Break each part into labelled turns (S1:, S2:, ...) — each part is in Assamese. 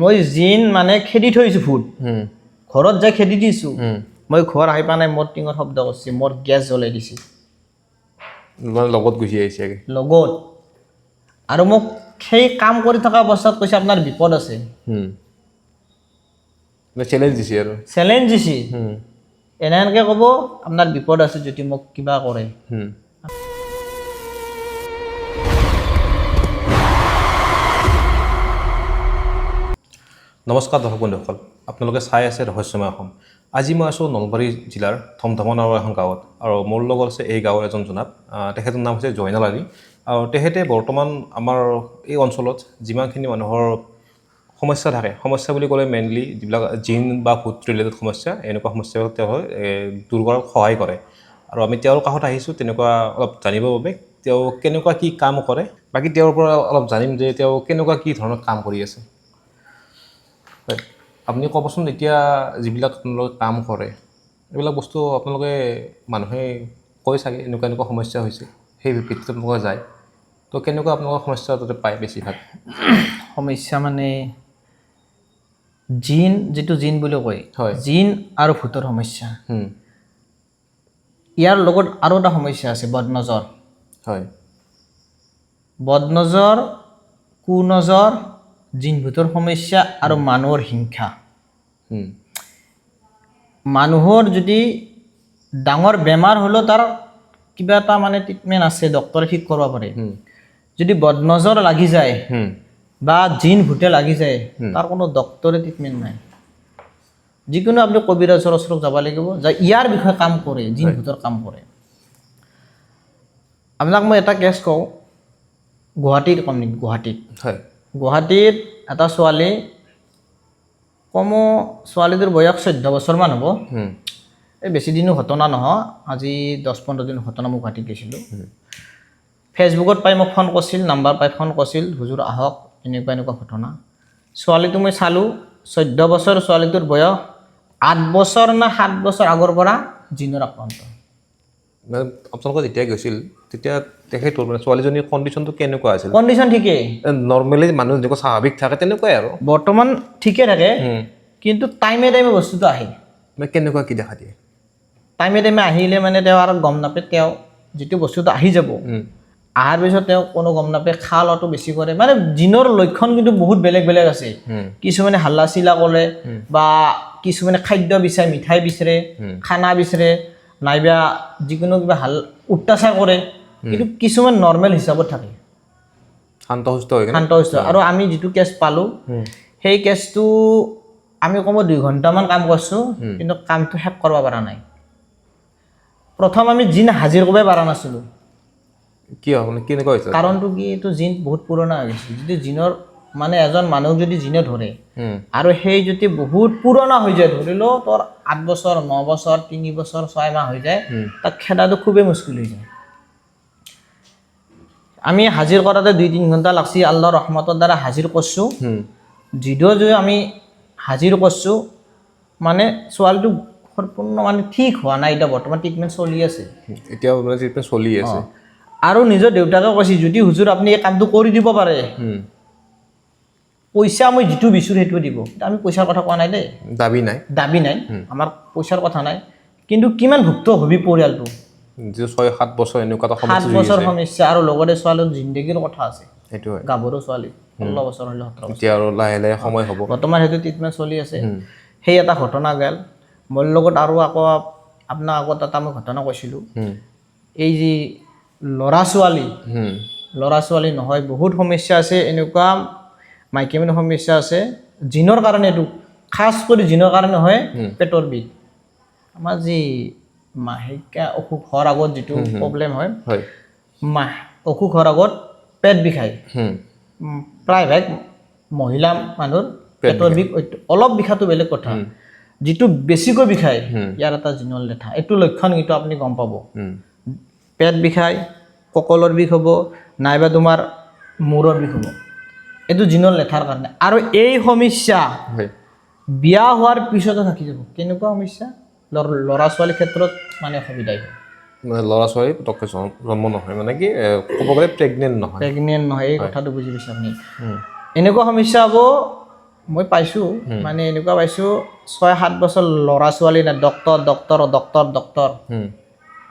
S1: মই জিন মানে খেদি থৈছোঁ ফুড ঘৰত যাই খেদি দিছোঁ মই ঘৰ আহি পা নাই মোৰ টিঙত শব্দ কৰিছে মোৰ গেছ জ্বলাই দিছে
S2: লগত গুচি আহিছে
S1: লগত আৰু মোক সেই কাম কৰি থকা অৱস্থাত কৈছে আপোনাৰ বিপদ আছে
S2: চেলেঞ্জ দিছে আৰু
S1: চেলেঞ্জ দিছে এনেকৈ ক'ব আপোনাৰ বিপদ আছে যদি মোক কিবা কৰে
S2: নমস্কাৰ দৰ্শক বন্ধুসকল আপোনালোকে চাই আছে ৰহস্যময় অসম আজি মই আছোঁ নলবাৰী জিলাৰ ধমধমা নামৰ এখন গাঁৱত আৰু মোৰ লগত আছে এই গাঁৱৰ এজন জনাত তেখেতৰ নাম হৈছে জয়নাল আলী আৰু তেখেতে বৰ্তমান আমাৰ এই অঞ্চলত যিমানখিনি মানুহৰ সমস্যা থাকে সমস্যা বুলি ক'লে মেইনলি যিবিলাক জিন বা ভূত ৰিলেটেড সমস্যা এনেকুৱা সমস্যাবিলাক তেওঁ দূৰ কৰাত সহায় কৰে আৰু আমি তেওঁৰ কাষত আহিছোঁ তেনেকুৱা অলপ জানিবৰ বাবে তেওঁ কেনেকুৱা কি কাম কৰে বাকী তেওঁৰ পৰা অলপ জানিম যে তেওঁ কেনেকুৱা কি ধৰণৰ কাম কৰি আছে আপুনি ক'বচোন এতিয়া যিবিলাক আপোনালোকে কাম কৰে এইবিলাক বস্তু আপোনালোকে মানুহে কৈ চাগে এনেকুৱা এনেকুৱা সমস্যা হৈছে সেই ভিত্তিত আপোনালোকে যায় তো কেনেকুৱা আপোনালোকৰ সমস্যা তাতে পায় বেছিভাগ
S1: সমস্যা মানে জিন যিটো জিন বুলি কয়
S2: হয়
S1: জিন আৰু ভূতৰ সমস্যা ইয়াৰ লগত আৰু এটা সমস্যা আছে বদনজৰ
S2: হয়
S1: বদনজৰ কুনজৰ জিন ভূতৰ সমস্যা আৰু মানুহৰ হিংসা মানুহৰ যদি ডাঙৰ বেমাৰ হ'লেও তাৰ কিবা এটা মানে ট্ৰিটমেণ্ট আছে ডক্টৰে ঠিক কৰিব পাৰে যদি বদনজৰ লাগি যায় বা জিন ভূতে লাগি যায় তাৰ কোনো ডক্টৰে ট্ৰিটমেণ্ট নাই যিকোনো আপুনি কবিৰাজৰ ওচৰত যাব লাগিব যে ইয়াৰ বিষয়ে কাম কৰে জিন ভূতৰ কাম কৰে আপোনাক মই এটা কেছ কওঁ গুৱাহাটীত কম নেকি গুৱাহাটীত এটা ছোৱালী কমো ছোৱালীটোৰ বয়স 14 বছৰমান হ'ব এই বেছি দিনো ঘটনা নহয় আজি 10-15 দিন ঘটনা মই গুৱাহাটীত গৈছিলোঁ ফেচবুকত পাই মোক ফোন কৰিছিল নাম্বাৰ পাই ফোন কৰিছিল হুজুৰ আহক এনেকুৱা এনেকুৱা ঘটনা ছোৱালীটো মই চালোঁ 14 বছৰ ছোৱালীটোৰ বয়স 8 বছৰ না 7 বছৰ আগৰ পৰা জিনৰ আক্ৰান্ত
S2: মানে আপোনালোকে যেতিয়া গৈছিল তেতিয়া তেখেতৰ মানে ছোৱালীজনীৰ কণ্ডিশ্যনটো কেনেকুৱা আছিল
S1: কণ্ডিশ্যন ঠিকেই
S2: নৰ্মেলি মানুহ যেনেকুৱা স্বাভাৱিক থাকে তেনেকুৱাই আৰু
S1: বৰ্তমান ঠিকে থাকে কিন্তু টাইমে টাইমে বস্তুটো আহে
S2: মানে কেনেকুৱা কি দেখা দিয়ে
S1: টাইমে টাইমে আহিলে মানে তেওঁ আৰু গম নাপায় তেওঁ যিটো বস্তুটো আহি যাব আহাৰ পিছত তেওঁ কোনো গম নাপায় খা লোৱাটো বেছি কৰে মানে জিনৰ লক্ষণ কিন্তু বহুত বেলেগ বেলেগ আছে কিছুমানে হাল্লা চিলা কৰে বা কিছুমানে খাদ্য বিচাৰে মিঠাই বিচাৰে খানা বিচাৰে নাইবা যিকোনো কিবা অত্যাচাৰ কৰে কিন্তু কিছুমান নৰ্মেল হিচাপত থাকে
S2: শান্ত
S1: সুস্থ আৰু আমি যিটো কেছ পালোঁ সেই কেছটো আমি কমেও 2 ঘণ্টামান কাম কৰিছোঁ কিন্তু কামটো শেষ কৰিব পৰা নাই প্ৰথম আমি জিন হাজিৰ কৰিব পৰা নাছিলোঁ
S2: কিয় মানে কেনেকুৱা হৈছে
S1: কাৰণটো কি এইটো জিন বহুত পুৰণা হৈ গৈছে যদি জিনৰ মানে এজন মানুহক যদি জিনে ধৰে আৰু সেই যদি বহুত পুৰণা হৈ যায় ধৰিলেও তোৰ 8 বছৰ 9 বছৰ 3 বছৰ 6 মাহ হৈ যায় তাক খেদাটো খুবেই মুস্কিল হৈ যায় আমি হাজিৰ কৰাতে 2-3 ঘণ্টা লাগছি আল্লাহৰ ৰহমতৰ দ্বাৰা হাজিৰ কৰিছোঁ যদিও যদি আমি হাজিৰ কৰিছোঁ মানে ছোৱালীটো সম্পূৰ্ণ মানে ঠিক হোৱা নাই এতিয়া বৰ্তমান ট্ৰিটমেণ্ট চলি আছে
S2: এতিয়া মানে ট্ৰিটমেণ্ট চলি আছে
S1: আৰু নিজৰ দেউতাকে কৈছে যদি হুজুৰ আপুনি এই কামটো কৰি দিব পাৰে পইচা মই যিটো বিচাৰোঁ সেইটো দিব আমি পইচাৰ কথা কোৱা নাই দেই দাবী নাই আমাৰ পইচাৰ কথা নাই কিন্তু কিমান ভুক্ত হবি পৰিয়ালটো
S2: 6-7 বছৰ এনেকুৱা এটা সমস্যা
S1: 7 বছৰ সমস্যা আৰু লগতে ছোৱালীৰ জিন্দগীৰ কথা আছে
S2: সেইটো হয়
S1: গাভৰু ছোৱালী 16 বছৰ হ'লে 17 বছৰ
S2: এতিয়া আৰু লাহে লাহে সময় হ'ব
S1: বৰ্তমান সেইটো ট্ৰিটমেণ্ট চলি আছে সেই এটা ঘটনা গ'ল মোৰ লগত আৰু আকৌ আপোনাৰ আগত এটা মই ঘটনা কৈছিলোঁ এই যি ল'ৰা ছোৱালী নহয় বহুত সমস্যা আছে এনেকুৱা মাইকী মানুহৰ সমস্যা আছে জিনৰ কাৰণে এইটো খাছ কৰি জিনৰ কাৰণে হয় পেটৰ বিষ আমাৰ যি মাহেকীয়া অসুখ হোৱাৰ আগত যিটো প্ৰব্লেম হয় অসুখ হোৱাৰ আগত পেট বিষায় প্ৰায়ভাগ মহিলা মানুহৰ পেটৰ বিষ অলপ বিষাটো বেলেগ কথা যিটো বেছিকৈ বিষায় ইয়াৰ এটা জিনৰ লেঠা এইটো লক্ষণ কিন্তু আপুনি গম পাব পেট বিষায় কঁকালৰ বিষ হ'ব নাইবা তোমাৰ মূৰৰ বিষ হ'ব এইটো জিনৰ লেঠাৰ কাৰণে আৰু এই সমস্যা বিয়া হোৱাৰ পিছতো থাকি যাব কেনেকুৱা সমস্যা ল'ৰা ছোৱালীৰ ক্ষেত্ৰত মানে অসুবিধা হয়
S2: মানে ল'ৰা ছোৱালী পটককৈ জন্ম নহয় মানে কি ক'ব গ'লে প্ৰেগনেণ্ট নহয়
S1: এই কথাটো বুজি পাইছে আপুনি এনেকুৱা সমস্যা হ'ব মই পাইছোঁ মানে এনেকুৱা পাইছোঁ 6-7 বছৰ ল'ৰা ছোৱালী নাই ডক্তৰ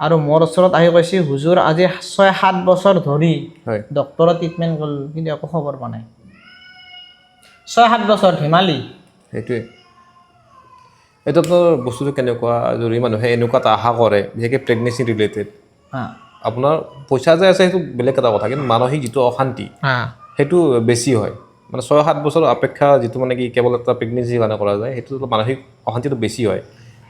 S1: আৰু মোৰ ওচৰত আহি কৈছে হুজুৰ আজি 6-7 বছৰ ধৰি
S2: হয়
S1: ডক্তৰৰ ট্ৰিটমেণ্ট কৰিলোঁ কিন্তু একো খবৰ পোৱা নাই 6-7 বছৰ ধেমালি
S2: সেইটোৱে এইটো আপোনাৰ বস্তুটো কেনেকুৱা যদি মানুহে এনেকুৱা এটা আশা কৰে বিশেষকৈ প্ৰেগনেঞ্চি ৰিলেটেড আপোনাৰ পইচা যে আছে সেইটো বেলেগ এটা কথা কিন্তু মানসিক যিটো অশান্তি সেইটো বেছি হয় মানে 6-7 বছৰ অপেক্ষা যিটো মানে কি কেৱল এটা প্ৰেগনেঞ্চিৰ কাৰণে কৰা যায় সেইটো মানসিক অশান্তিটো বেছি হয়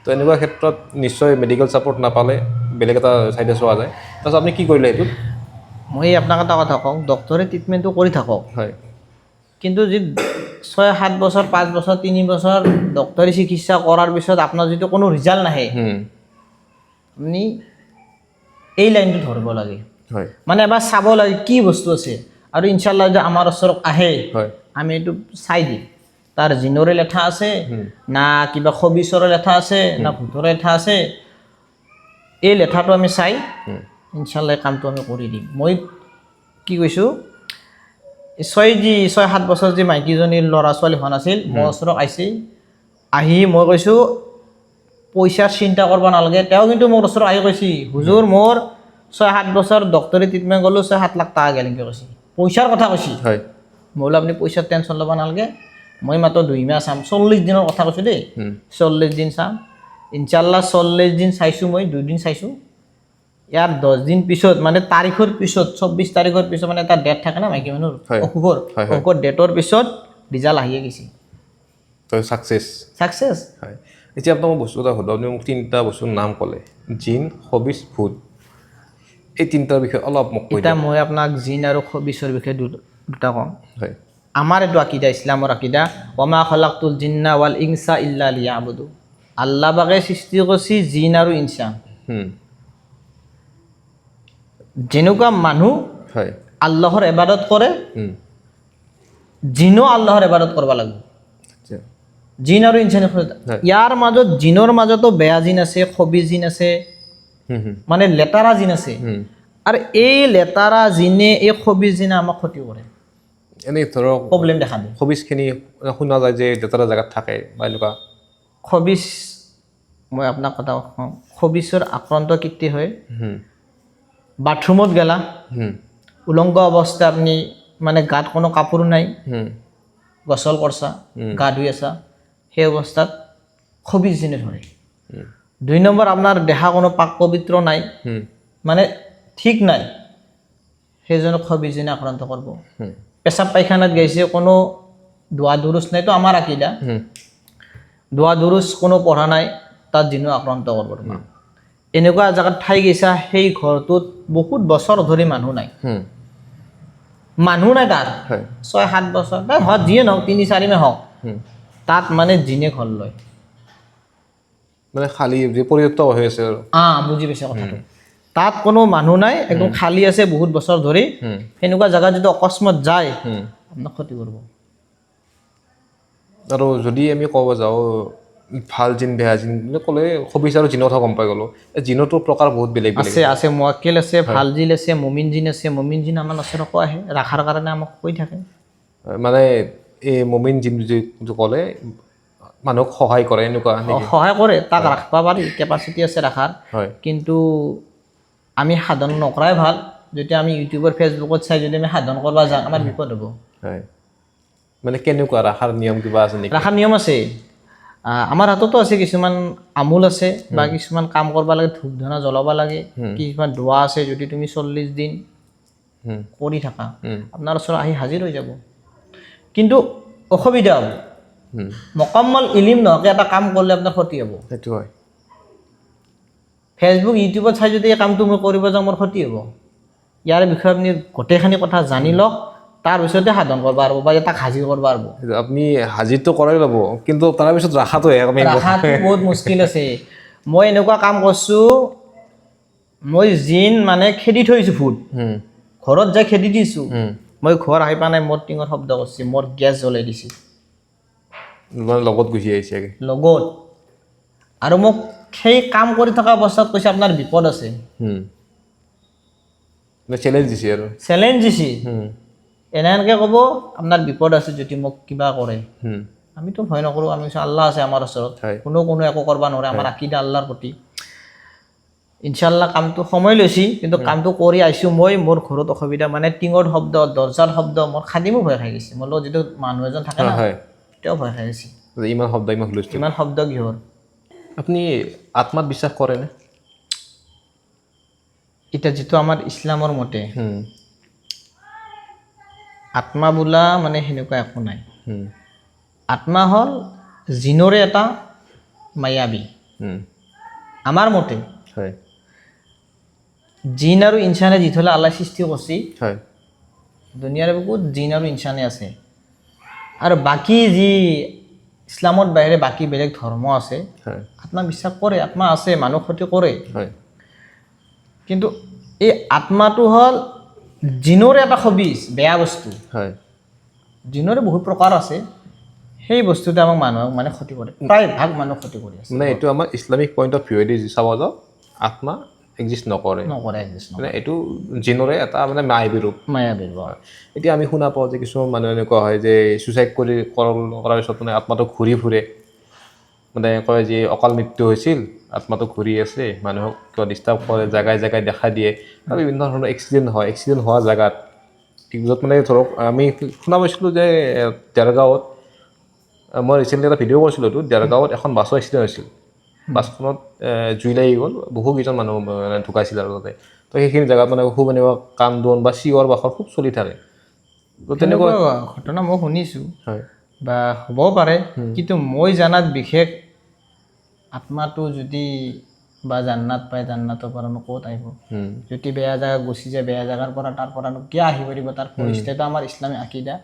S2: তো এনেকুৱা ক্ষেত্ৰত নিশ্চয় মেডিকেল ছাপোৰ্ট নাপালে বেলেগ এটা চাইডে চোৱা যায় তাৰপিছত আপুনি কি কৰিলে এইটোত
S1: মই আপোনাক এটা কথা কওঁ ডক্তৰে ট্ৰিটমেণ্টটো কৰি থাকক
S2: হয়
S1: কিন্তু যি 6-7 বছৰ 5 বছৰ 3 বছৰ ডক্তৰী চিকিৎসা কৰাৰ পিছত আপোনাৰ যিটো কোনো ৰিজাল্ট নাহে আপুনি এই লাইনটো ধৰিব লাগে
S2: হয়
S1: মানে এবাৰ চাব লাগে কি বস্তু আছে আৰু ইনশাল্লাহ যে আমাৰ ওচৰত আহে
S2: হয়
S1: আমি এইটো চাই দিম তাৰ জিনৰে লেঠা আছে না কিবা খবিচৰে লেঠা আছে না ভূতৰে লেঠা আছে এই লেঠাটো আমি চাই ইনশাল্লাহ এই কামটো আমি কৰি দিম মই কি কৈছোঁ 6-7 বছৰ যি মাইকীজনীৰ ল'ৰা ছোৱালী হোৱা নাছিল মোৰ ওচৰত আহি মই কৈছোঁ পইচাৰ চিন্তা কৰিব নালাগে তেওঁ কিন্তু মোৰ ওচৰত আহি কৈছে হুজুৰ মোৰ 6-7 বছৰ ডক্তৰী ট্ৰিটমেণ্ট কৰিলোঁ 6-7 লাখ টকা গেল এনেকৈ কৈছে পইচাৰ কথা কৈছে
S2: হয়
S1: মই বোলো আপুনি পইচাৰ টেনশ্যন ল'ব নালাগে মই মাত্ৰ 2 মাহ চাম 40 দিনৰ কথা কৈছোঁ দেই 40 দিন চাম ইনশাল্লাহ 40 দিন চাইছোঁ মই 2 দিন চাইছোঁ ইয়াৰ 10 দিন পিছত মানে তাৰিখৰ পিছত 24 তাৰিখৰ পিছত মানে এটা ডেট থাকে না মাইকী মানুহৰ অসুখৰ ডেটৰ পিছত ৰিজাল্ট আহিয়ে গৈছে
S2: তো ছাকচেছ হয় এতিয়া আপোনাক মই বস্তু এটা সোধোঁ আপুনি মোক 3টা বস্তুৰ নাম ক'লে জিন খবিচ ভূত এই 3টাৰ বিষয়ে অলপ মোক কৈ
S1: এতিয়া মই আপোনাক জিন আৰু খবিচৰ বিষয়ে দুটা কওঁ
S2: হয়
S1: আমাৰ এইটো আকিদা ইছলামৰ আকিদা ওমা খলাকতুল জিন্না ৱাল ইনসা ইল্লা লিয়াবুদু আল্লাহ বাকে সৃষ্টি কৰিছে জিন আৰু ইনসান যেনেকুৱা মানুহ
S2: হয়
S1: আল্লাহৰ ইবাদত কৰে জিনো আল্লাহৰ ইবাদত কৰিব লাগিব জিন আৰু ইনসান ইয়াৰ মাজত জিনৰ মাজতো বেয়া জিন আছে খবিজ জিন আছে মানে লেতাৰা জিন আছে আৰু এই লেতাৰা জিনে এই খবিজ জিনে আমাক ক্ষতি কৰে
S2: এনেই ধৰক
S1: প্ৰব্লেম দেখা দিয়ে
S2: খবিজখিনি শুনা যায় যে লেতেৰা জেগাত থাকে বা এনেকুৱা
S1: খবিজ মই আপোনাক কথা কওঁ খবিজৰ আক্ৰান্ত কীৰ্তি হয় বাথৰুমত গেলা উলংগ অৱস্থা আপুনি মানে গাত কোনো কাপোৰ নাই গছল কৰছা গা ধুই আছা সেই অৱস্থাত খবিজ জিনে ধৰে 2 নম্বৰ আপোনাৰ দেহা কোনো পাক পবিত্ৰ নাই মানে ঠিক নাই সেইজনক খবিজ জিনে আক্ৰান্ত কৰিব পেচাব পায়খানাত গৈছে কোনো দোৱা দুৰুচ নাইতো আমাৰ আকিদা দোৱা দুৰুচ কোনো পঢ়া নাই তাত জিনো আক্ৰান্ত কৰিব তোমাক এনেকুৱা জেগাত ঠাই গৈছা সেই ঘৰটোত বহুত বছৰ ধৰি মানুহ নাই তাত 6-7 বছৰ বা হওক যিয়ে নহওক 3-4 মাহ হওক তাত মানে জিনে ঘৰ লয়
S2: মানে খালী যে পৰিত্যক্ত হৈ আছে আৰু
S1: বুজি পাইছে কথাটো তাত কোনো মানুহ নাই একদম খালী আছে বহুত বছৰ ধৰি সেনেকুৱা জেগাত যদি অকস্মাত যায় আপোনাক ক্ষতি কৰিব
S2: আৰু যদি আমি ক'ব যাওঁ ভাল জিন বেয়া জিন বুলি ক'লে খবিজ আৰু জিনৰ কথা গম পাই গ'লোঁ জিনতো প্ৰকাৰ বহুত বেলেগ
S1: আছে মুৱাক্কিল আছে ভাল জিন আছে মুমিন জিন আমাৰ ওচৰতো আহে ৰাখাৰ কাৰণে আমাক কৈ থাকে
S2: মানে এই মুমিন জিন যিটো ক'লে মানুহক সহায় কৰে এনেকুৱা
S1: সহায় কৰে তাক ৰাখিব পাৰি কেপাচিটি আছে ৰাখাৰ কিন্তু আমি সাধন নকৰাই ভাল যেতিয়া আমি ইউটিউবৰ ফেচবুকত চাই যদি আমি সাধন কৰিব যাওঁ আমাৰ বিপদ হ'ব
S2: মানে কেনেকুৱা ৰাখাৰ নিয়ম কিবা আছে নেকি
S1: ৰাখাৰ নিয়ম আছে আমাৰ হাততো আছে কিছুমান আমোল আছে বা কিছুমান কাম কৰিব লাগে ধূপ ধূনা জ্বলাব লাগে কিছুমান দোৱা আছে যদি তুমি 40 দিন কৰি থাকা আপোনাৰ ওচৰত আহি হাজিৰ হৈ যাব কিন্তু অসুবিধা হ'ব মুকম্মল ইলিম নহকে এটা কাম কৰিলে আপোনাৰ ক্ষতি হ'ব
S2: সেইটো হয়
S1: ফেচবুক ইউটিউবত চাই যদি এই কামটো মই কৰিব যাওঁ মোৰ ক্ষতি হ'ব ইয়াৰ বিষয়ে আপুনি গোটেইখিনি কথা জানি লওক তাৰপিছতে সাধন কৰিব পাৰিব বা তাক হাজিৰ কৰিব পাৰিব
S2: আপুনি হাজিৰটো কৰাই ল'ব কিন্তু তাৰপিছত ৰাখাটো
S1: বহুত মুস্কিল আছে মই এনেকুৱা কাম কৰিছোঁ মই জিন মানে খেদি থৈছোঁ ফুট ঘৰত যাই খেদি দিছোঁ মই ঘৰ আহি পোৱা নাই মোৰ টিঙৰ শব্দ কৰিছে মোৰ গেছ জ্বলাই দিছে
S2: লগত গুচি আহিছে
S1: লগত আৰু মোক সেই কাম কৰি থকা অৱস্থাত কৈছে আপোনাৰ বিপদ আছে
S2: চেলেঞ্জ দিছে
S1: এনেকৈ ক'ব আপোনাৰ বিপদ আছে যদি মোক কিবা কৰে আমিতো ভয় নকৰোঁ আমি আল্লাহ আছে আমাৰ ওচৰত কোনো একো কৰিব নোৱাৰে আমাৰ আকিদা আল্লাহৰ প্ৰতি ইনশাল্লাহ কামটো সময় লৈছি কিন্তু কামটো কৰি আহিছোঁ মই মোৰ ঘৰত অসুবিধা মানে টিঙৰ শব্দ দৰ্জাৰ শব্দ মোৰ খাদিমো ভয় খাই গৈছে মোৰ লগত যিটো মানুহ এজন থাকে না তেওঁ ভয় খাই গৈছে ইমান শব্দ কিহৰ
S2: আপুনি আত্মাত বিশ্বাস কৰেনে
S1: এতিয়া যিটো আমাৰ ইছলামৰ মতে আত্মা বোলা মানে সেনেকুৱা একো নাই আত্মা হ'ল জিনৰে এটা মায়াবী আমাৰ মতে জিন আৰু ইনচানে যিথলে আল্লাহ সৃষ্টি কৰিছে দুনিয়াৰ বহুত জিন আৰু ইনচানে আছে আৰু বাকী যি ইছলামত বাহিৰে বাকী বেলেগ ধৰ্ম আছে আত্মা বিশ্বাস কৰে আত্মা আছে মানুহ ক্ষতি কৰে কিন্তু এই আত্মাটো হ'ল জিনৰে এটা খবিজ বেয়া বস্তু জিনৰে বহুত প্ৰকাৰ আছে সেই বস্তুটো আমাক মানুহক মানে ক্ষতি কৰে প্ৰায় ভাগ মানুহ ক্ষতি কৰি আছে
S2: মানে এইটো আমাৰ ইছলামিক পইণ্ট অফ ভিউৱেদি চাব যাওঁ আত্মা এক্সিষ্ট নকৰে মানে এইটো জিনৰে এটা মানে মায়াবী ৰূপ এতিয়া আমি শুনা পাওঁ যে কিছুমান মানুহ এনেকুৱা হয় যে ছুইচাইড কৰাৰ পিছত মানে আত্মাটো ঘূৰি ফুৰে মানে কয় যে অকাল মৃত্যু হৈছিল আত্মাটো ঘূৰি আছে মানুহক কিবা ডিষ্টাৰ্ব কৰে জেগাই জেগাই দেখা দিয়ে আৰু বিভিন্ন ধৰণৰ এক্সিডেণ্ট হোৱা জেগাত য'ত মানে ধৰক আমি শুনা পাইছিলোঁ যে দেৰগাঁৱত মই ৰিচেণ্টলি এটা ভিডিঅ' কৰিছিলোঁ এইটো দেৰগাঁৱত এখন বাছৰ এক্সিডেণ্ট হৈছিল বাছখনত জুই লাগি গ'ল বহুকেইজন মানুহ মানে ঢুকাইছিল আৰু তাতে তো সেইখিনি জেগাত মানে খুব এনেকুৱা কান্দোন বা চিঞৰ বাখৰ খুব চলি থাকে তো তেনেকুৱা
S1: ঘটনা মই শুনিছোঁ বা হ'বও পাৰে কিন্তু মই জানাত বিশেষ আত্মাটো যদি বা জান্নাত পায় জান্নাতৰ পৰানো ক'ত আহিব যদি বেয়া জেগা গুচি যায় বেয়া জেগাৰ পৰা তাৰ পৰানো কিয় আহি পাৰিব তাৰ পৰিস্থিতিটো আমাৰ ইছলামী আকিদা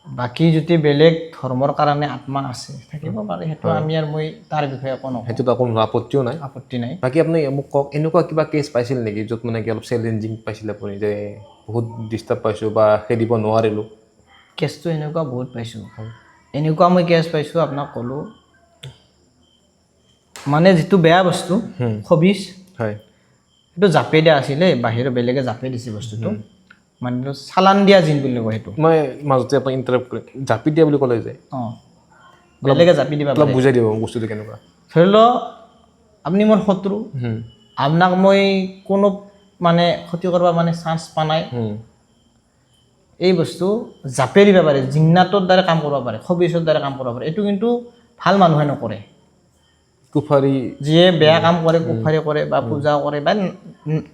S1: বাকী যদি বেলেগ ধৰ্মৰ কাৰণে আত্মা আছে থাকিব পাৰে সেইটো আমি আৰু মই তাৰ বিষয়ে একো নকওঁ
S2: সেইটোতো কোনো আপত্তি নাই বাকী আপুনি মোক কওক এনেকুৱা কিবা কেছ পাইছিল নেকি য'ত মানে কি অলপ চেলেঞ্জিং পাইছিল আপুনি যে বহুত ডিষ্টাৰ্ব পাইছোঁ বা খেদিব নোৱাৰিলোঁ
S1: কেছটো এনেকুৱা বহুত পাইছোঁ এনেকুৱা মই কেছ পাইছোঁ আপোনাক ক'লোঁ মানে যিটো বেয়া বস্তু খবিজ সেইটো জাপে দিয়া আছিলে বাহিৰৰ বেলেগে জাপে দিছে বস্তুটো মানে চালান দিয়া জিন বুলি কয় সেইটো
S2: মই মাজতে আপোনাক ইণ্টাৰাপ্ট কৰিম জাপি দিয়া বুলি ক'লে যে
S1: বেলেগে জাপি দিবা
S2: অলপ বুজাই দিব বস্তুটো কেনেকুৱা
S1: ধৰি লওক আপুনি মোৰ শত্ৰু আপোনাক মই কোনো মানে ক্ষতি কৰিব মানে চান্স পোৱা নাই এই বস্তু জাপে দিব পাৰে জিন্নাতৰ দ্বাৰা কাম কৰিব পাৰে খবিজৰ দ্বাৰা কাম কৰিব পাৰে এইটো কিন্তু ভাল মানুহে নকৰে
S2: কুফাৰী
S1: যিয়ে বেয়া কাম কৰে কুফাৰী কৰে বা পূজা কৰে বা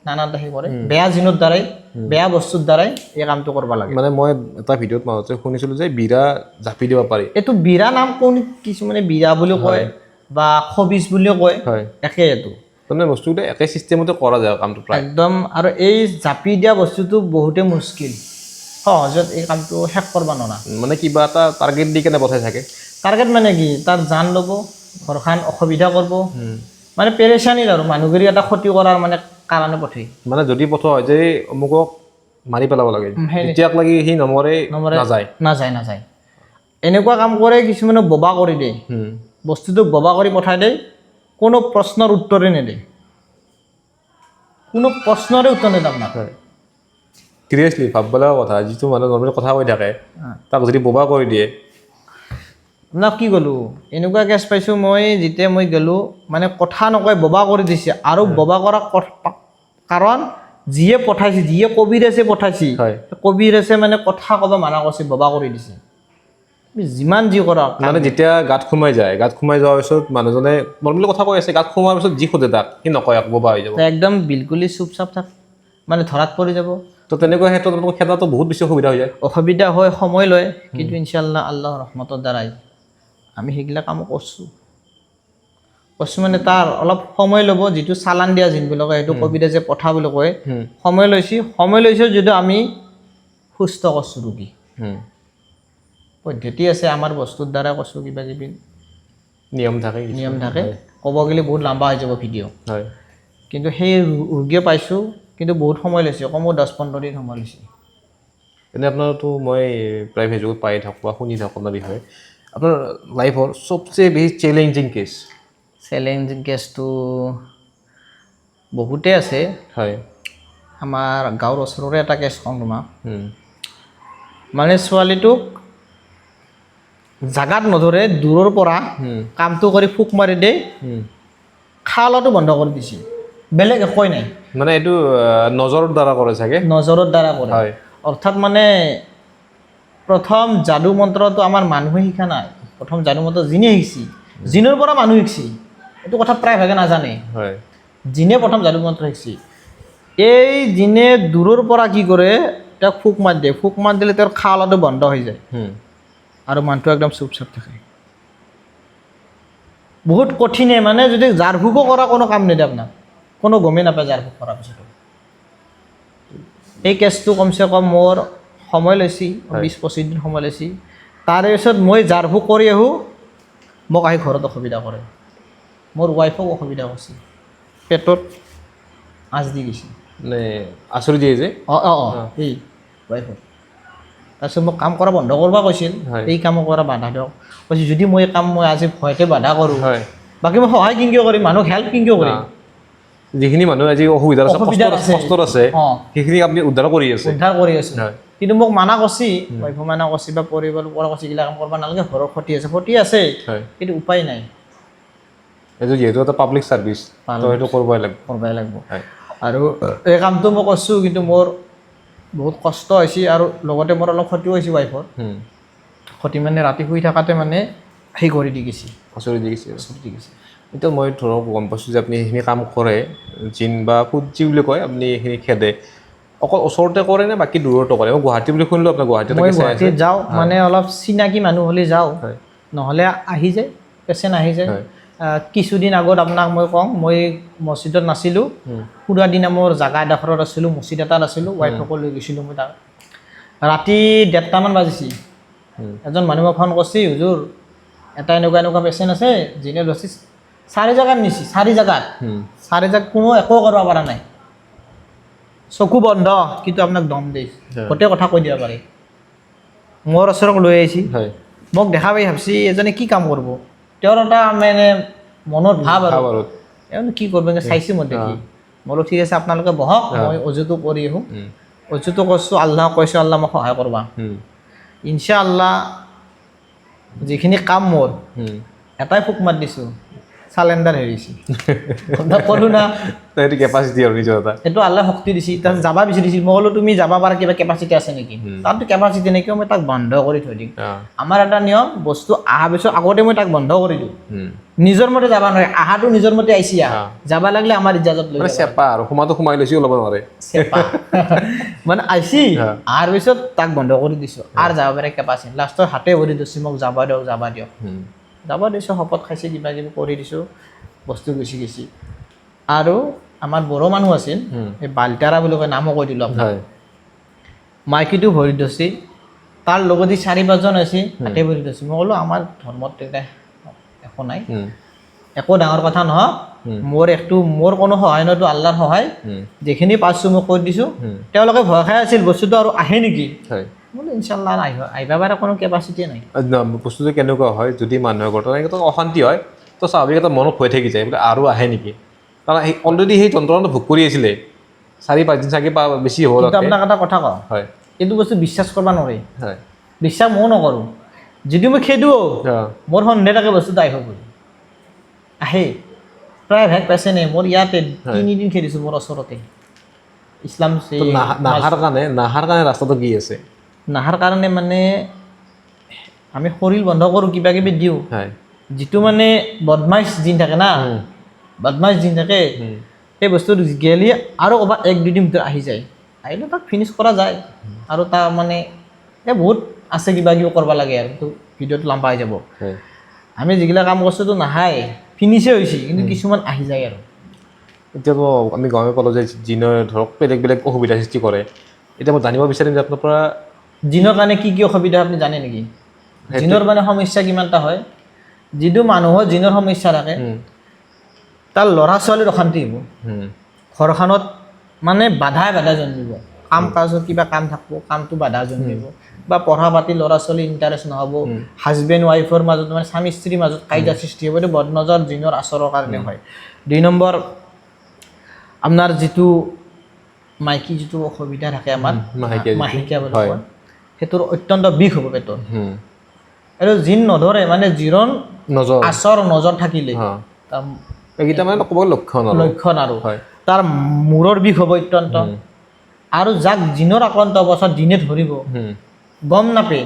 S1: নানা দাসী কৰে বেয়া জিনৰ দ্বাৰাই বেয়া বস্তুৰ দ্বাৰাই এই কামটো কৰিব লাগে
S2: মানে মই এটা ভিডিঅ'ত মাজতে শুনিছিলোঁ যে বিৰা জাপি দিব পাৰি
S1: এইটো বিৰা নাম কোন কিছুমানে বিৰা বুলি কয় বা খবিজ বুলিও কয় একে এইটো
S2: তাৰমানে বস্তুটো একে চিষ্টেমতে কৰা যায় কামটো প্ৰায়
S1: একদম আৰু এই জাপি দিয়া বস্তুটো বহুতে মুস্কিল সহজত এই কামটো শেষ কৰিব নোৱাৰা
S2: মানে কিবা এটা টাৰ্গেট দি কেনে পঠাই থাকে
S1: টাৰ্গেট মানে কি তাৰ জান ল'ব ঘৰখন অসুবিধা কৰিব মানে পেৰেচানিৰ আৰু মানুহগুৰি এটা ক্ষতি কৰাৰ মানে কাৰণে পঠাই
S2: মানে যদি পঠোৱা হয় যে অমুকক মাৰি পেলাব লাগে তেতিয়াক লাগি সি নমৰে নাযায় এনেকুৱা কাম কৰে কিছুমানে ববা কৰি দিয়ে বস্তুটোক ববা কৰি পঠাই দিয়ে কোনো প্ৰশ্নৰ উত্তৰে নিদিয়ে কোনো প্ৰশ্নৰে উত্তৰ নিদিয়ে আপোনাক চিৰিয়াছলি ভাবিব লগা কথা যিটো মানুহ নৰ্মেল কথা কৈ থাকে তাক যদি ববা কৰি দিয়ে
S1: আপোনাক কি ক'লোঁ এনেকুৱা কেছ পাইছোঁ মই যেতিয়া মই গ'লোঁ মানে কথা নকয় ববা কৰি দিছে আৰু ববা কৰা কাৰণ যিয়ে পঠাইছে যিয়ে কবিৰাজে পঠাইছে কবিৰাজে মানে কথা ক'ব মানা কৰিছে ববা কৰি দিছে যিমান যি কৰক
S2: মানে যেতিয়া গাত সোমাই যোৱাৰ পিছত মানুহজনে নৰ্মেলি কথা কৈ আছে গাত সোমোৱাৰ পিছত যি সোধে তাক সি নকয় আকৌ ববা হৈ যাব
S1: একদম বিলকুলি চুপচাপ থাক মানে ধৰাত পৰি যাব
S2: তো তেনেকুৱা ক্ষেত্ৰত খেদাটো বহুত বেছি
S1: অসুবিধা হয় সময় লয় কিন্তু ইনশাল্লাহ আল্লাহৰ ৰহমতৰ দ্বাৰাই আমি সেইগিলা কামো কৰিছোঁ মানে তাৰ অলপ সময় ল'ব যিটো চালান দিয়া জিন বুলি কয় সেইটো কবিৰাজে পঠা বুলি কয় সময় লৈছোঁ যদিও আমি সুস্থ কৰিছোঁ ৰোগী পদ্ধতি আছে আমাৰ বস্তুৰ দ্বাৰা কৈছোঁ কিবা কিবি
S2: নিয়ম থাকে
S1: ক'ব গ'লে বহুত লম্বা হৈ যাব ভিডিঅ' কিন্তু সেই ৰোগীও পাইছোঁ কিন্তু বহুত সময় লৈছে কমেও 10-15 দিন সময় লৈছে
S2: এনে আপোনাৰতো মই প্ৰায় ভিডিঅ'ত পাই থাকোঁ বা শুনি থাকোঁ আপোনাৰ বিষয়ে আপোনাৰ লাইফৰ চবচে বেছি চেলেঞ্জিং কেছটো বহুতেই আছে আমাৰ গাঁৱৰ ওচৰৰে এটা কেছ কওঁ তোমাক
S1: মানে ছোৱালীটোক জাগাত নধৰে দূৰৰ পৰা কামটো কৰি ফুক মাৰি দিয়ে খা লোৱাটো বন্ধ কৰি দিছে বেলেগ একোৱেই নাই
S2: মানে এইটো নজৰৰ দ্বাৰা কৰে চাগে
S1: নজৰৰ দ্বাৰা কৰে
S2: হয়
S1: অৰ্থাৎ মানে প্ৰথম যাদু মন্ত্ৰটো আমাৰ মানুহে শিকা নাই প্ৰথম যাদু মন্ত্ৰ জিনে শিকছি জিনৰ পৰা মানুহ শিকছি এইটো কথা প্ৰায়ভাগে নাজানে
S2: হয়
S1: জিনে প্ৰথম যাদু মন্ত্ৰ শিকছি এই জিনে দূৰৰ পৰা কি কৰে তেওঁক ফুক মাৰি দিয়ে ফুক মাৰি দিলে তেওঁৰ খা লোৱাটো বন্ধ হৈ যায় আৰু মানুহটো একদম চুপচাপ থাকে বহুত কঠিনে মানে যদি ঝাৰ ফুকো কৰা কোনো কাম নিদিয়ে আপোনাক কোনো গমেই নাপায় ঝাৰ ফুক কৰাৰ পিছতো এই কেছটো কমচে কম মোৰ সময় লৈছে 20-25 দিন সময় লৈছে তাৰে পিছত মই ঝাৰ ফুক কৰি আহোঁ মোক আহি ঘৰত অসুবিধা কৰে মোৰ ৱাইফক অসুবিধা কৰিছে পেটত আঁচ দি গৈছে
S2: মানে আচৰি দিয়ে যে
S1: এই ৱাইফক তাৰপিছত মোক কাম কৰা বন্ধ কৰিব কৈছিল এই কাম কৰা বাধা দিয়ক কৈছে যদি মই এই কাম মই আজি ভয়তে বাধা কৰোঁ বাকী মই সহায় কিনকিয় কৰিম মানুহক হেল্প কিনকিয় কৰিম
S2: যিখিনি মানুহ আজি অসুবিধাত আছে কষ্টত আছে সেইখিনি আপুনি উদ্ধাৰ কৰি আছে
S1: কিন্তু মোক মানা কৰিছে ৱাইফে মানা কৰিছে বা পৰিয়ালৰ পৰা কৈছে এইগিলা কাম কৰিব নালাগে ঘৰৰ ক্ষতি আছে কিন্তু উপায় নাই
S2: এইটো যিহেতু এটা পাব্লিক ছাৰ্ভিচ তো সেইটো কৰিবই লাগিব
S1: আৰু এই কামটো মই কৰিছোঁ কিন্তু মোৰ বহুত কষ্ট হৈছে আৰু লগতে মোৰ অলপ ক্ষতিও হৈছে ৱাইফৰ ক্ষতি মানে ৰাতি শুই থকাতে মানে সেই কৰি দি গৈছে
S2: আচৰি দি গৈছে এতিয়া মই ধৰক গম পাইছোঁ যে আপুনি সেইখিনি কাম কৰে জিন বা কুজি বুলি কয় আপুনি সেইখিনি খেদে অকল ওচৰতে কৰে নে বাকী দূৰতো কৰে মই গুৱাহাটী বুলি শুনিলোঁ আপোনাৰ
S1: গুৱাহাটীত যাওঁ মানে অলপ চিনাকি মানুহ হ'লে যাওঁ নহ'লে আহি যায় পেচেণ্ট আহি যায় কিছুদিন আগত আপোনাক মই কওঁ মই মছজিদত নাছিলোঁ পুৰা দিনা মোৰ জাগা এডোখৰত আছিলোঁ মছজিদ এটাত আছিলোঁ ৱাইফকো লৈ গৈছিলোঁ মই তাত ৰাতি 1:30মান বাজিছে এজন মানুহে মোক ফোন কৰিছে হুজুৰ এটা এনেকুৱা পেচেণ্ট আছে যিনে ধৰিছে 4 জেগাত নিছে 4 জেগাত কোনো একো কৰিব পৰা নাই চকু বন্ধ কিন্তু আপোনাক দম দিছে গোটেই কথা কৈ দিব পাৰে মোৰ ওচৰক লৈ আহিছে মোক দেখা পাই ভাবছি এজনে কি কাম কৰিব তেওঁৰ এটা মানে মনত ভাৱ আৰু কি কৰিব চাইছোঁ মই দেখি মই বোলো ঠিক আছে আপোনালোকে বহক মই অজুটো কৰি আহোঁ অজুটো কৈছোঁ আল্লাহক কৈছোঁ আল্লাহ মোক সহায় কৰবা ইনশাআল্লাহ যিখিনি কাম মোৰ এটাই ফুক মাত দিছোঁ চালেণ্ডাৰ হেৰিছে ক'লোঁ না
S2: এইটো কেপাচিটি আৰু নিজৰ এটা
S1: এইটো আল্লাহ শক্তি দিছে তাত যাব বিচাৰিছিল মই ক'লোঁ তুমি যাব পাৰা কিবা কেপাচিটি আছে নেকি তাততো কেপাচিটি নাই কিয় মই তাক বন্ধ কৰি থৈ দিম আমাৰ এটা নিয়ম বস্তু অহাৰ পিছত আগতে মই তাক বন্ধ কৰি দিওঁ নিজৰ মতে যাব নোৱাৰে আহাটো নিজৰ মতে আহিছে যাব লাগিলে আমাৰ ইজাজত লৈ
S2: চেপা আৰু সোমাটো সোমাই লৈছে ওলাব নোৱাৰে
S1: মানে আহিছে অহাৰ পিছত তাক বন্ধ কৰি দিছোঁ আৰু যাব পাৰে কেপাচিটি লাষ্টৰ হাতে ভৰি দিছোঁ মোক যাব দিয়ক যাব দিছোঁ শপত খাইছে কিবা কিবি কৰি দিছোঁ বস্তু গুচি গৈছে আৰু আমাৰ বড়ো মানুহ আছিল এই বাল্টাৰা বুলি কয় নামো কৈ দিলোঁ আপোনাক মাইকীটো ভৰি ধৰিছে তাৰ লগত যি 4-5জন আছে হাতে ভৰি ধৰিছে মই ক'লোঁ আমাৰ ধৰ্মত তেতিয়া একো নাই একো ডাঙৰ কথা নহয় মোৰ কোনো সহায় নহয়তো আল্লাহৰ সহায় যিখিনি পাইছোঁ মই কৈ দিছোঁ তেওঁলোকে ভয় খাই আছিল বস্তুটো আৰু আহে নেকি বোলো ইনশাআল্লাহ আহিবা পাৰে কোনো কেপাচিটি নাই
S2: বস্তুটো কেনেকুৱা হয় যদি মানুহৰ ঘৰত অশান্তি হয় তো স্বাভাৱিক এটা মনত ভয় থাকি যায় বোলে আৰু আহে নেকি কাৰণ অলৰেডি সেই যন্ত্ৰণাটো ভোগ কৰি আছিলে 4-5 দিন চাগে বা বেছি হ'ল
S1: আপোনাক এটা কথা কওঁ এইটো বস্তু বিশ্বাস কৰিব নোৱাৰি বিশ্বাস ময়ো নকৰোঁ যদি মই খেদোঁ মোৰ সন্দেহ থাকে বস্তুটো আহিব বুলি আহে প্ৰায় ভাগ পেচেণ্টে মোৰ ইয়াতে 3 দিন খেদিছোঁ মোৰ ওচৰতে ইছলাম
S2: নাহাৰ কাৰণে ৰাস্তাটো কি আছে
S1: নাহাৰ কাৰণে মানে আমি শৰীৰ বন্ধ কৰোঁ কিবা কিবি দিওঁ যিটো মানে বদমাইছ জিন থাকে না বদমাইছ জিন থাকে সেই বস্তুটো গেলি আৰু ক'ৰবাত 1-2 দিন ভিতৰত আহি যায় আহিলে তাক ফিনিছ কৰা যায় আৰু তাৰ মানে বহুত আছে কিবা কিবি কৰিব লাগে আৰু তো ভিডিঅ'টো লম্বা হৈ যাব আমি যিগিলা কাম কৰিছোঁতো নাহাই ফিনিছে হৈছে কিন্তু কিছুমান আহি যায় আৰু
S2: এতিয়াতো আমি গমে পালোঁ যে জিনে ধৰক বেলেগ অসুবিধা সৃষ্টি কৰে এতিয়া মই জানিব বিচাৰিম যে আপোনাৰ পৰা
S1: জিনৰ কাৰণে কি অসুবিধা আপুনি জানে নেকি জিনৰ মানে সমস্যা কিমানটা হয় যিটো মানুহৰ জিনৰ সমস্যা থাকে তাৰ ল'ৰা ছোৱালীৰ অশান্তি হ'ব ঘৰখনত মানে বাধা জন্মিব কাম কাজত কিবা কাম থাকিব কামটো বাধা জন্মিব বা পঢ়া পাতি ল'ৰা ছোৱালী ইণ্টাৰেষ্ট নহ'ব হাজবেণ্ড ৱাইফৰ মাজত মানে স্বামী স্ত্ৰীৰ মাজত কাজিয়া সৃষ্টি হ'ব এইটো বদনজৰ জিনৰ আচৰৰ কাৰণে হয় 2 নম্বৰ আপোনাৰ যিটো মাইকী যিটো অসুবিধা থাকে আমাৰ মাহেকীয়া বুলি কয় সেইটোৰ অত্যন্ত বিষ হ'ব পেটৰ
S2: হুম
S1: আৰু জিন নধৰে মানে জিৰণ
S2: নজৰ
S1: আচৰ নজৰ থাকিলে
S2: হা
S1: তাৰ
S2: এইকেইটা মানে ক'ব লক্ষণ আৰু
S1: লক্ষণ আৰু
S2: হয়
S1: তাৰ মূৰৰ বিষ হ'ব অত্যন্ত আৰু যাক জিনৰ আক্ৰান্ত অৱস্থাত জিনে ধৰিব
S2: হুম
S1: গম নাপায়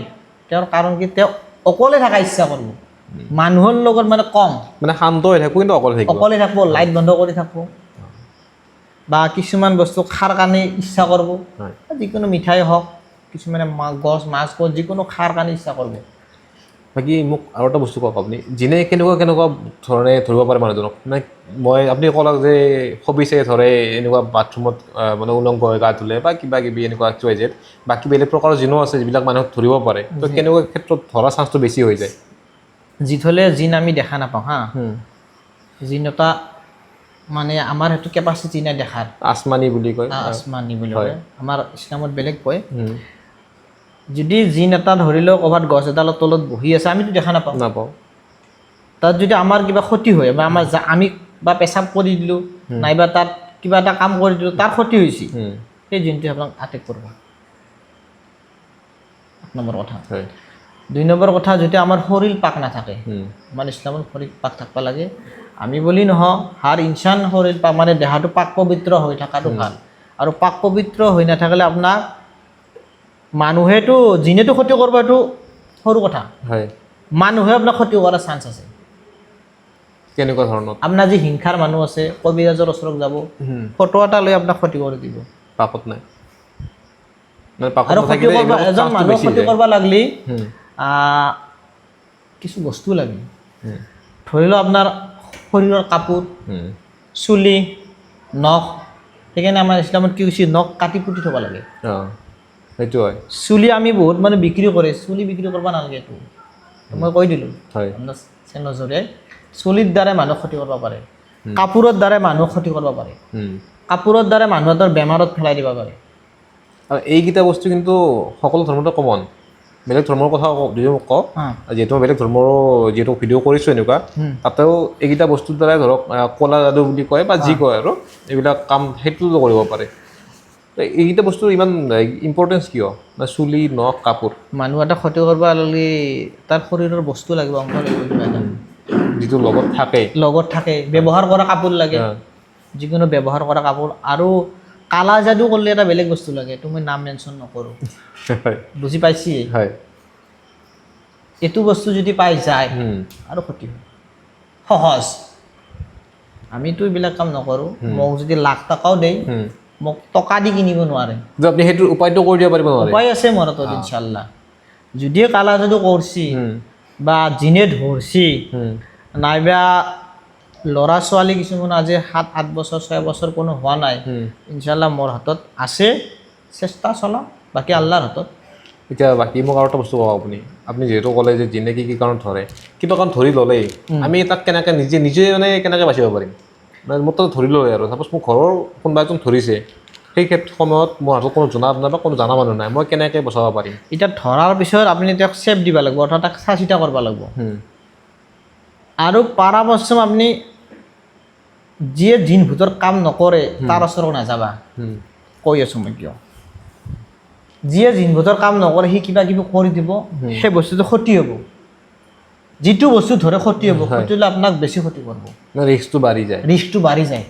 S1: তেওঁৰ কাৰণ কি তেওঁ অকলে থকা ইচ্ছা কৰিব মানুহৰ লগত মানে কম
S2: মানে শান্ত হৈ থাকোঁ কিন্তু অকলে থাকিব
S1: অকলে থাকিব লাইট বন্ধ কৰি থাকিব বা কিছুমান বস্তু খাৰ কাৰণে ইচ্ছা কৰিব
S2: হয়
S1: যিকোনো মিঠাই হওক কিছুমানে গছ মাছ গছ যিকোনো খাৰ কাৰণে ইচ্ছা কৰিব
S2: বাকী মোক আৰু এটা বস্তু কওক আপুনি জিনে কেনেকুৱা ধৰণে ধৰিব পাৰে মানুহজনক মানে মই আপুনি ক'লক যে হবিছে ধৰে এনেকুৱা বাথৰুমত মানে উলংগ হৈ গা ধুলে বা কিবা কিবি এনেকুৱা XYZ বাকী বেলেগ প্ৰকাৰৰ জিনো আছে যিবিলাক মানুহক ধৰিব পাৰে তো কেনেকুৱা ক্ষেত্ৰত ধৰা চান্সটো বেছি হৈ যায়
S1: যিথলে জিন আমি দেখা নাপাওঁ হা জিন এটা মানে আমাৰ সেইটো কেপাচিটি নাই দেখাৰ
S2: আসমানী বুলি কয়
S1: আসমানী বুলি
S2: হয়।
S1: কয় আমাৰ ইছলামত বেলেগ কয়
S2: হুম
S1: যদি জিন এটা ধৰি লওক ক'ৰবাত গছ এডালৰ তলত বহি আছে আমিতো দেখা নাপাওঁ
S2: নাপাওঁ
S1: তাত যদি আমাৰ কিবা ক্ষতি হয় বা আমাৰ আমি বা পেচাব কৰি দিলোঁ নাইবা তাত কিবা এটা কাম কৰি দিলোঁ তাৰ ক্ষতি হৈছে
S2: হুম
S1: সেই জিনটোৱে আপোনাক আটেক কৰিব এক নম্বৰ কথা
S2: হয়
S1: 2 নম্বৰ কথা যেতিয়া আমাৰ শৰীৰ পাক নাথাকে
S2: হুম
S1: আমাৰ ইছলামত শৰীৰ পাক থাকিব লাগে আমি বুলি নহয় হাৰ ইনচান শৰীৰ পাক মানে দেহাটো পাক পবিত্ৰ হৈ থকাটো ভাল আৰু পাক পবিত্ৰ হৈ নাথাকিলে আপোনাক মানুহেতো জিনেতো ক্ষতি কৰিব এইটো সৰু কথা
S2: হয়
S1: মানুহে আপোনাক ক্ষতি কৰাৰ চান্স আছে
S2: কেনেকুৱা ধৰণৰ
S1: আপোনাৰ যি হিংসাৰ মানুহ আছে কবিৰাজৰ ওচৰত যাব ফটো এটা লৈ আপোনাক ক্ষতি কৰি দিব
S2: পাকত নাই মানে পাকত
S1: আৰু ক্ষতি
S2: নাথাকিলে
S1: কৰিব
S2: এইবিলাক
S1: এজন
S2: চান্সটো
S1: মানুহক
S2: বেছি
S1: ক্ষতি
S2: যায়
S1: কৰিব লাগিলে
S2: হুম
S1: কিছু বস্তু লাগে
S2: হুম
S1: ধৰি লওক আপোনাৰ শৰীৰৰ কাপোৰ
S2: হুম
S1: চুলি নখ সেইকাৰণে আমাৰ ইছলামত কি হৈছে নখ কাটি পুতি থ'ব লাগে
S2: অঁ সেইটো হয়
S1: চুলি আমি বহুত মানে বিক্ৰী কৰে চুলি বিক্ৰী কৰিব নালাগে এইটো মই কৈ দিলোঁ
S2: হয়
S1: আপোনাৰ চেনেলৰ জৰিয়তে চুলিৰ দ্বাৰাই মানুহক ক্ষতি কৰিব পাৰে কাপোৰৰ দ্বাৰাই মানুহক ক্ষতি কৰিব পাৰে
S2: হুম
S1: কাপোৰৰ দ্বাৰাই মানুহ এটাৰ বেমাৰত পেলাই দিব পাৰে
S2: আৰু এইকেইটা বস্তু কিন্তু সকলো ধৰ্মতে কমন বেলেগ ধৰ্মৰ কথা যদি মোক কওঁ যিহেতু মই বেলেগ ধৰ্মৰো যিহেতু ভিডিঅ' কৰিছোঁ এনেকুৱা তাতেও এইকেইটা বস্তুৰ দ্বাৰাই ধৰক ক'লা যাদু বুলি কয় বা যি কয় আৰু এইবিলাক কাম সেইটোতো কৰিব পাৰে তো এইকেইটা বস্তুৰ ইমান ইম্পৰ্টেঞ্চ কিয় বা চুলি নখ কাপোৰ
S1: মানুহ এটা ক্ষতি কৰিব ল'লে তাৰ শৰীৰৰ বস্তু লাগিব অংশ লাগিব কিবা এটা
S2: যিটো লগত থাকেই
S1: লগত থাকে ব্যৱহাৰ কৰা কাপোৰ লাগে যিকোনো ব্যৱহাৰ কৰা কাপোৰ আৰু কালা যাদু কৰিলে এটা বেলেগ বস্তু লাগে এইটো মই নাম মেনশ্যন নকৰোঁ
S2: হয়
S1: বুজি পাইছি
S2: হয়
S1: এইটো বস্তু যদি পাই যায় আৰু ক্ষতি হয় সহজ আমিতো এইবিলাক কাম নকৰোঁ মোক যদি লাখ টকাও দেই মোক টকা দি কিনিব নোৱাৰে
S2: যে আপুনি সেইটো উপায়টো কৰি দিব পাৰিব নোৱাৰে
S1: উপায় আছে মোৰ হাতত ইনশাল্লাহ যদিও কালা যাদু কৰছি বা জিনে ধৰছি নাইবা ল'ৰা ছোৱালী কিছুমান আজি 7-8 বছৰ 6 বছৰ কোনো হোৱা নাই ইনশাল্লাহ মোৰ হাতত আছে চেষ্টা চলাওঁ বাকী আল্লাহৰ হাতত
S2: এতিয়া বাকী মোক আৰু এটা বস্তু কওক আপুনি যিহেতু ক'লে যে জিনে কি কাৰণত ধৰে কিবা কাৰণ ধৰি ল'লেই আমি তাক কেনেকৈ নিজে মানে কেনেকৈ বাচিব পাৰিম মানে মোৰ তাত ধৰি ল'লে আৰু চাপ'জ মোৰ ঘৰৰ কোনোবা এজন ধৰিছে সেই সময়ত মোৰ হাতত কোনো জনা নাই বা কোনো জনা মানুহ নাই মই কেনেকৈ বচাব পাৰিম
S1: এতিয়া ধৰাৰ পিছত আপুনি তেওঁক চেফ দিব লাগিব অৰ্থাৎ তাক চা চিতা কৰিব লাগিব আৰু পৰাপক্ষত আপুনি যিয়ে জিন ভূতৰ কাম নকৰে তাৰ ওচৰত নাযাবা কৈ আছোঁ মই কিয় যিয়ে জিন ভূতৰ কাম নকৰে সি কিবা কিবি কৰি দিব সেই বস্তুটো ক্ষতি হ'ব যিটো বস্তু ধৰে ক্ষতি হ'ব ক্ষতি হ'লে আপোনাক বেছি ক্ষতি কৰিব
S2: ৰিস্কটো
S1: বাঢ়ি যায়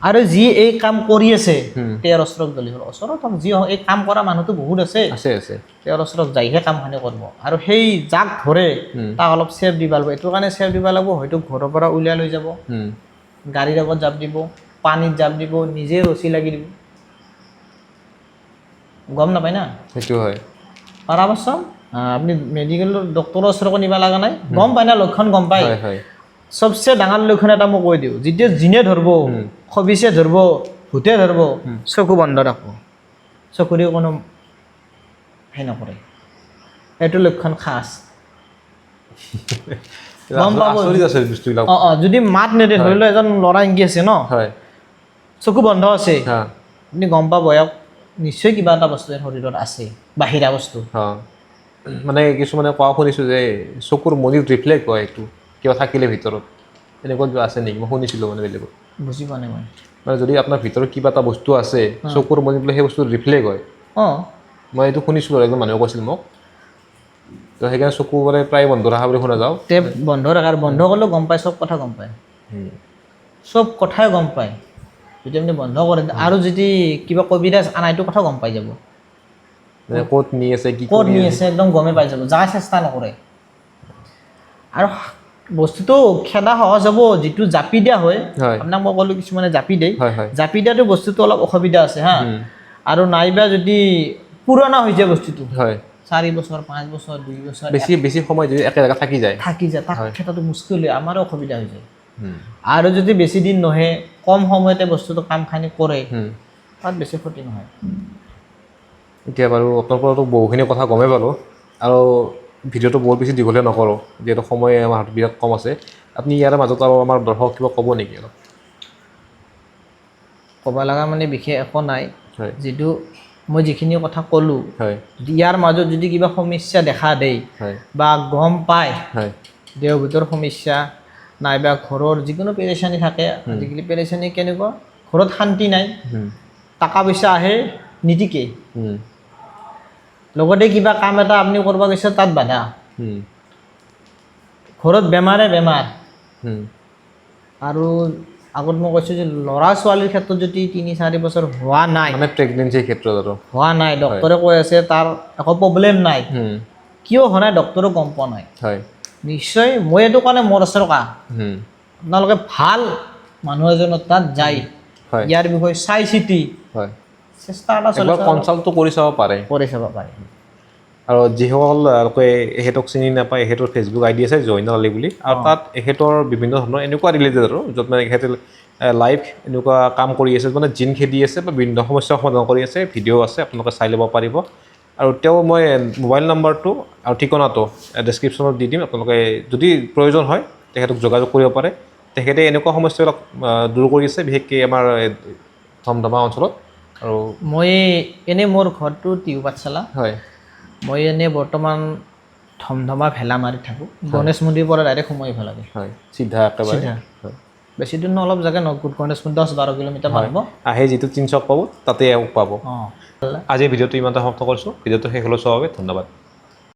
S1: আৰু যি এই কাম কৰি আছে তেওঁৰ ওচৰত গ'লে হ'ল ওচৰত যি এই কাম কৰা মানুহটো বহুত আছে তেওঁৰ ওচৰত যাইহে কামখিনি কৰিব আৰু সেই যাক ধৰে তাক অলপ চেফ দিব লাগিব এইটো কাৰণে চেফ দিব লাগিব হয়তো ঘৰৰ পৰা উলিয়াই লৈ যাব গাড়ীৰ আগত জাপ দিব পানীত জাপ দিব নিজে ৰছী লাগি দিব গম নাপায় না
S2: সেইটো হয়
S1: পৰাপক্ষত আপুনি মেডিকেলৰ ডক্টৰৰ ওচৰকো নিব লগা নাই গম পায় না লক্ষণ গম পায় চবচে ডাঙৰ লক্ষণ এটা মই কৈ দিওঁ যেতিয়া জিনে ধৰিব খবিছে ধৰিব ভূতে ধৰিব চকু বন্ধ ৰাখিব চকুৰে কোনো সেই নকৰে এইটো লক্ষণ খাচ গম পাব যদি মাত নেদে ধৰি লওক এজন ল'ৰা এংকি আছে ন চকু বন্ধ আছে আপুনি গম পাব ইয়াক নিশ্চয় কিবা এটা বস্তু শৰীৰত আছে বাহিৰা বস্তু
S2: মানে কিছুমানে কোৱা শুনিছোঁ যে চকুৰ মণিত ৰিফ্লেক্ট হয় এইটো কিবা থাকিলে ভিতৰত এনেকুৱা কিবা আছে নেকি মই শুনিছিলোঁ মানে বেলেগত
S1: বুজি পোৱা নাই মই
S2: মানে যদি আপোনাৰ ভিতৰত কিবা এটা বস্তু আছে চকুৰ মণিত বোলে সেই বস্তু ৰিফ্লেক্ট হয় মই এইটো শুনিছিলোঁ আৰু একদম মানুহে কৈছিল মোক তো সেইকাৰণে চকু মানে প্ৰায় বন্ধ ৰখা বুলি শুনা যাওঁ
S1: টেপ বন্ধ ৰাখাৰ বন্ধ কৰিলেও গম পায়, চব কথা গম পায়, চব কথাই গম পায় যদি আপুনি বন্ধ কৰে। আৰু যদি কিবা কবিৰাজ আনাইটো কথা গম পাই যাব,
S2: মানে ক'ত নি আছে কি
S1: ক'ত
S2: কৰি
S1: নি আছে একদম গমেই পাই যাব, যাৰ চেষ্টা নকৰে। আৰু বস্তুটো খেদা সহজ হ'ব, যিটো জাপি দিয়া হয়,
S2: হয়
S1: আপোনাক মই ক'লোঁ কিছুমানে জাপি দিয়ে,
S2: হয় হয়
S1: জাপি দিয়াটো বস্তুটো অলপ অসুবিধা আছে হা। আৰু নাইবা যদি পুৰণা হৈ যায় বস্তুটো,
S2: হয়
S1: 4 বছৰ 5 বছৰ 2 বছৰ
S2: বেছি সময় যদি একে জেগাত থাকি যায়
S1: থাকি যায়, তাক খেদাটো মুস্কিল হয়, আমাৰো অসুবিধা হৈ যায়। আৰু যদি বেছি দিন নহে, কম সময়তে বস্তুটো কামখিনি কৰে, তাত বেছি ক্ষতি নহয়।
S2: এতিয়া বাৰু আপোনাৰ পৰাতো বহুখিনি কথা গমেই পালোঁ আৰু ভিডিঅ'টো বহুত বেছি দীঘলীয়া নকৰোঁ যিহেতু সময় আমাৰ হাতত বিৰাট কম আছে। আপুনি ইয়াৰ মাজত আৰু আমাৰ দৰ্শক কিবা ক'ব নেকি অলপ?
S1: ক'ব লগা মানে বিশেষ একো নাই,
S2: হয়
S1: যিটো মই যিখিনি কথা ক'লোঁ,
S2: হয়
S1: ইয়াৰ মাজত যদি কিবা সমস্যা দেখা দেই
S2: হয়
S1: বা গম পায়
S2: হয়
S1: দেহৰ ভিতৰৰ সমস্যা নাইবা ঘৰৰ যিকোনো পেৰেচানী থাকে, আজিকালি পেৰেচানী কেনেকুৱা, ঘৰত শান্তি নাই, টকা পইচা আহে নিটিকে, লগতে কিবা কাম এটা আপুনি কৰিব গৈছে তাত বাধা, ঘৰত বেমাৰে বেমাৰ। আৰু আগত মই কৈছোঁ যে ল'ৰা ছোৱালীৰ ক্ষেত্ৰত যদি 3-4 বছৰ হোৱা নাই,
S2: মানে প্ৰেগনেঞ্চিৰ ক্ষেত্ৰত আৰু
S1: হোৱা নাই, ডক্তৰে কৈ আছে তাৰ একো প্ৰব্লেম নাই, কিয় হোৱা নাই ডক্তৰেও গম পোৱা নাই,
S2: হয়
S1: নিশ্চয় মই এইটো কাৰণে মোৰ আছে ৰকা, আপোনালোকে ভাল মানুহ এজনৰ তাত যায়,
S2: হয়
S1: ইয়াৰ বিষয়ে চাই চিতি
S2: হয়
S1: চেষ্টা এটা চলাই
S2: একবাৰ কনচাল্টটো কৰি চাব পাৰে।
S1: কৰি চাব পাৰে।
S2: আৰু যিসকল লোকে এখেতক চিনি নাপায়, এখেতৰ ফেচবুক আইডি আছে জয়নাল আলী বুলি, আৰু তাত এখেতৰ বিভিন্ন ধৰণৰ এনেকুৱা ৰিলেটেড আৰু য'ত মানে এখেতে লাইভ এনেকুৱা কাম কৰি আছে, মানে জিন খেদি আছে বা বিভিন্ন সমস্যাৰ সমাধান কৰি আছে, ভিডিঅ' আছে, আপোনালোকে চাই ল'ব পাৰিব। আৰু তেওঁ মই মোবাইল নাম্বাৰটো আৰু ঠিকনাটো ডেছক্ৰিপশ্যনত দি দিম, আপোনালোকে যদি প্ৰয়োজন হয় তেখেতক যোগাযোগ কৰিব পাৰে। তেখেতে এনেকুৱা সমস্যাবিলাক দূৰ কৰি আছে, বিশেষকৈ আমাৰ ধমধমা অঞ্চলত। আৰু
S1: মই এনেই মোৰ ঘৰটো টিহু পাঠশালা,
S2: হয়
S1: মই এনেই বৰ্তমান ধমধমা ভেলামাৰিত থাকোঁ, গণেশ মন্দিৰৰ পৰা ডাইৰেক্ট সোমাই আহিব লাগে,
S2: হয় চিধা একেবাৰে
S1: চিধা।
S2: হয়
S1: বেছি দূৰ নহয়, অলপ জেগা নহয়, গণেশ মন্দিৰ 10-12 কিলোমিটাৰ মান হ'ব।
S2: আহে যিটো 3 চক পাব তাতে পাব।
S1: অঁ
S2: আজিৰ ভিডিঅ'টো ইমানতে সমাপ্ত কৰিছোঁ। ভিডিঅ'টো শেষ হ'লে চোৱাৰ বাবে ধন্যবাদ।